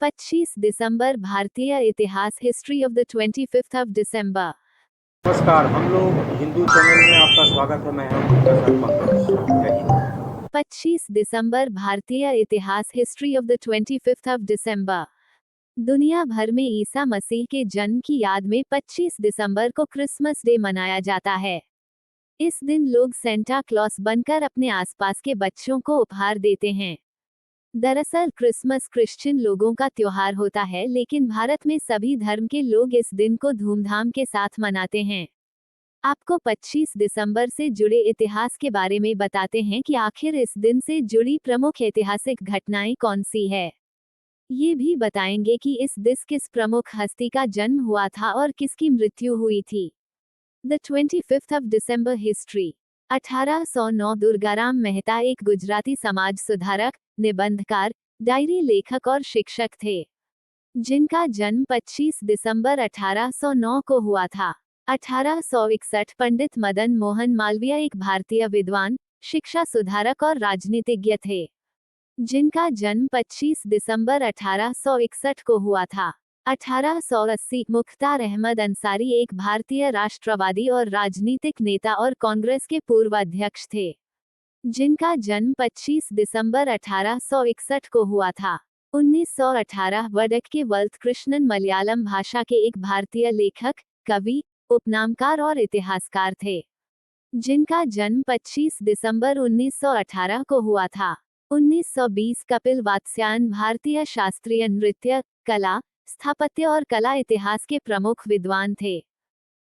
25 दिसंबर भारतीय इतिहास history of the 25th of December. नमस्कार, हम लोग हिंदू चैनल में आपका स्वागत है। मैं हूं प्रसाद पंकज। जय हिंद। 25 दिसंबर भारतीय इतिहास history of the 25th of December. दुनिया भर में ईसा मसीह के जन्म की याद में 25 दिसंबर को क्रिसमस डे मनाया जाता है। इस दिन लोग सेंटा क्लॉस बनकर अपने आसपास के बच्चों को उपहार देते हैं। दरअसल क्रिसमस क्रिश्चियन लोगों का त्योहार होता है, लेकिन भारत में सभी धर्म के लोग इस दिन को धूमधाम के साथ मनाते हैं। आपको 25 दिसंबर से जुड़े इतिहास के बारे में बताते हैं कि आखिर इस दिन से जुड़ी प्रमुख ऐतिहासिक घटनाएं कौन सी है। ये भी बताएंगे कि इस दिन किस प्रमुख हस्ती का जन्म हुआ था और किसकी मृत्यु हुई थी। The 25th of December history. 1809 Durgaram Mehta एक गुजराती समाज सुधारक, निबंधकार, डायरी लेखक और शिक्षक थे, जिनका जन्म 25 दिसंबर 1809 को हुआ था। 1861 पंडित मदन मोहन मालवीय एक भारतीय विद्वान, शिक्षा सुधारक और राजनीतिज्ञ थे, जिनका जन्म 25 दिसंबर 1861 को हुआ था। 1880 मुख्तार अहमद अंसारी एक भारतीय राष्ट्रवादी और राजनीतिक नेता और कांग्रेस के पूर्व अध्यक्ष थे, जिनका जन्म 25 दिसंबर 1861 को हुआ था। 1918 वडक्के वल्थ कृष्णन मलयालम भाषा के एक भारतीय लेखक, कवि, उपनामकार और इतिहासकार थे, जिनका जन्म 25 दिसंबर 1918 को हुआ था। 1920 कपिल वात्स्यायन भारतीय शास्त्रीय नृत्य, कला, स्थापत्य और कला इतिहास के प्रमुख विद्वान थे,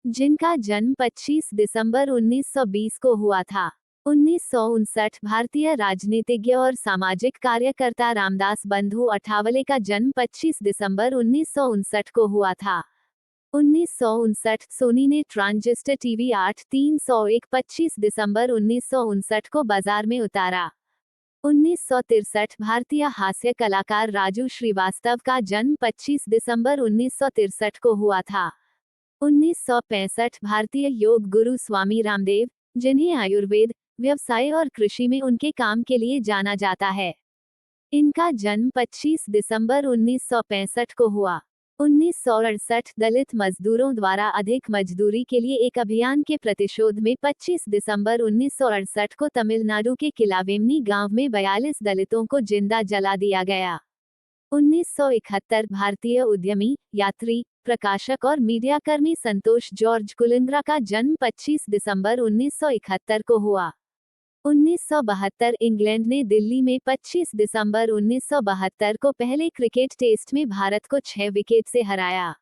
जिनका जन्म 25 दिसंबर 1920 को हुआ था। 1959 भारतीय राजनीतिज्ञ और सामाजिक कार्यकर्ता रामदास बंधु अठावले का जन्म 25 दिसंबर 1959 को हुआ था। 1959 सोनी ने ट्रांजिस्टर टीवी 8301 25 दिसंबर 1959 को बाजार में उतारा। 1963 भारतीय हास्य कलाकार राजू श्रीवास्तव का जन्म 25 दिसंबर 1963 को हुआ था। 1965 भारतीय योग गुरु स्वामी रामदेव, जिन्हें आयुर्वेद, व्यवसाय और कृषि में उनके काम के लिए जाना जाता है, इनका जन्म 25 दिसंबर 1965 को हुआ। 1968 दलित मजदूरों द्वारा अधिक मजदूरी के लिए एक अभियान के प्रतिशोध में 25 दिसंबर 1968 को तमिलनाडु के किलावेमनी गांव में 42 दलितों को जिंदा जला दिया गया। 1971 भारतीय उद्यमी, यात्री, प्रकाशक और मीडियाकर्मी संतोष जॉर्ज कुलिंद्रा का जन्म 25 दिसंबर 1971 को हुआ। 1972 इंग्लैंड ने दिल्ली में 25 दिसंबर 1972 को पहले क्रिकेट टेस्ट में भारत को 6 विकेट से हराया।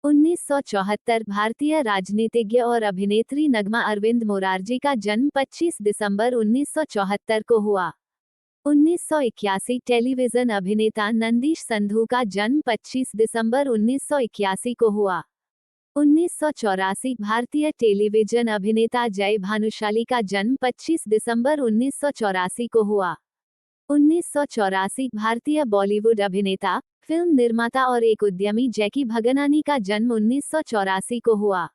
1974 भारतीय राजनीतिज्ञ और अभिनेत्री नगमा अरविंद मोरारजी का जन्म 25 दिसंबर 1974 को हुआ। 1981 टेलीविजन अभिनेता नंदीश संधू का जन्म 25 दिसंबर 1981 को हुआ। 1984 भारतीय टेलीविजन अभिनेता जय भानुशाली का जन्म 25 दिसंबर 1984 को हुआ। 1984 भारतीय बॉलीवुड अभिनेता, फिल्म निर्माता और एक उद्यमी जैकी भगनानी का जन्म 1984 को हुआ।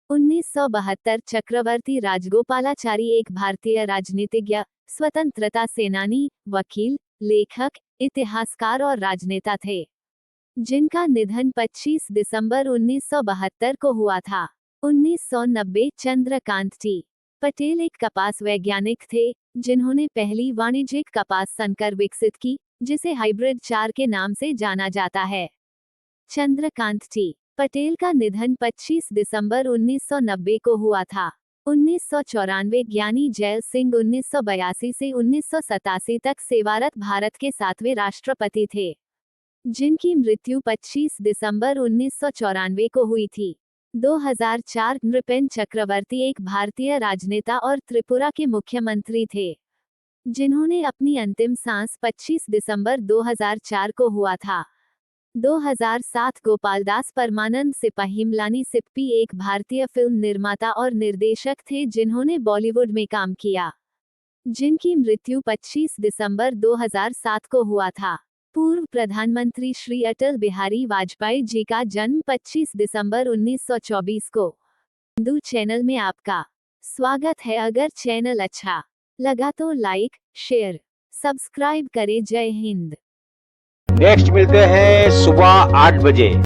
1972 चक्रवर्ती राजगोपालाचारी एक भारतीय राजनीतिज्ञ, स्वतंत्रता सेनानी, वकील, लेखक, इतिहासकार और राजनेता थे, जिनका निधन 25 दिसंबर 1972 को हुआ था। 1990 चंद्रकांत टी पटेल एक कपास वैज्ञानिक थे, जिन्होंने पहली वाणिज्यिक कपास संकर विकसित की, जिसे हाइब्रिड 4 के नाम से जाना जाता है। चंद्रकांत टी पटेल का निधन 25 दिसंबर 1990 को हुआ था। 1994 ज्ञानी जैल सिंह 1982 से 1987 तक सेवारत भारत के 7वें राष्ट्रपति थे, जिनकी मृत्यु 25 दिसंबर 1994 को हुई थी। 2004 नृपेन चक्रवर्ती एक भारतीय राजनेता और त्रिपुरा के मुख्यमंत्री थे, जिन्होंने अपनी अंतिम सांस 25 दिसंबर 2004 को हुआ था। 2007 गोपालदास परमानंद सिपाहीमलानी सिप्पी एक भारतीय फिल्म निर्माता और निर्देशक थे, जिन्होंने बॉलीवुड में काम किया, जिनकी मृत्यु 25 दिसंबर 2007 को हुआ था। पूर्व प्रधानमंत्री श्री अटल बिहारी वाजपेयी जी का जन्म 25 दिसंबर 1924 को। हिंदू चैनल में आपका स्वागत है। अगर चैनल अच्छा लगा तो लाइक, शेयर, सब्सक्राइब करें। जय हिंद। नेक्स्ट मिलते हैं सुबह 8 बजे।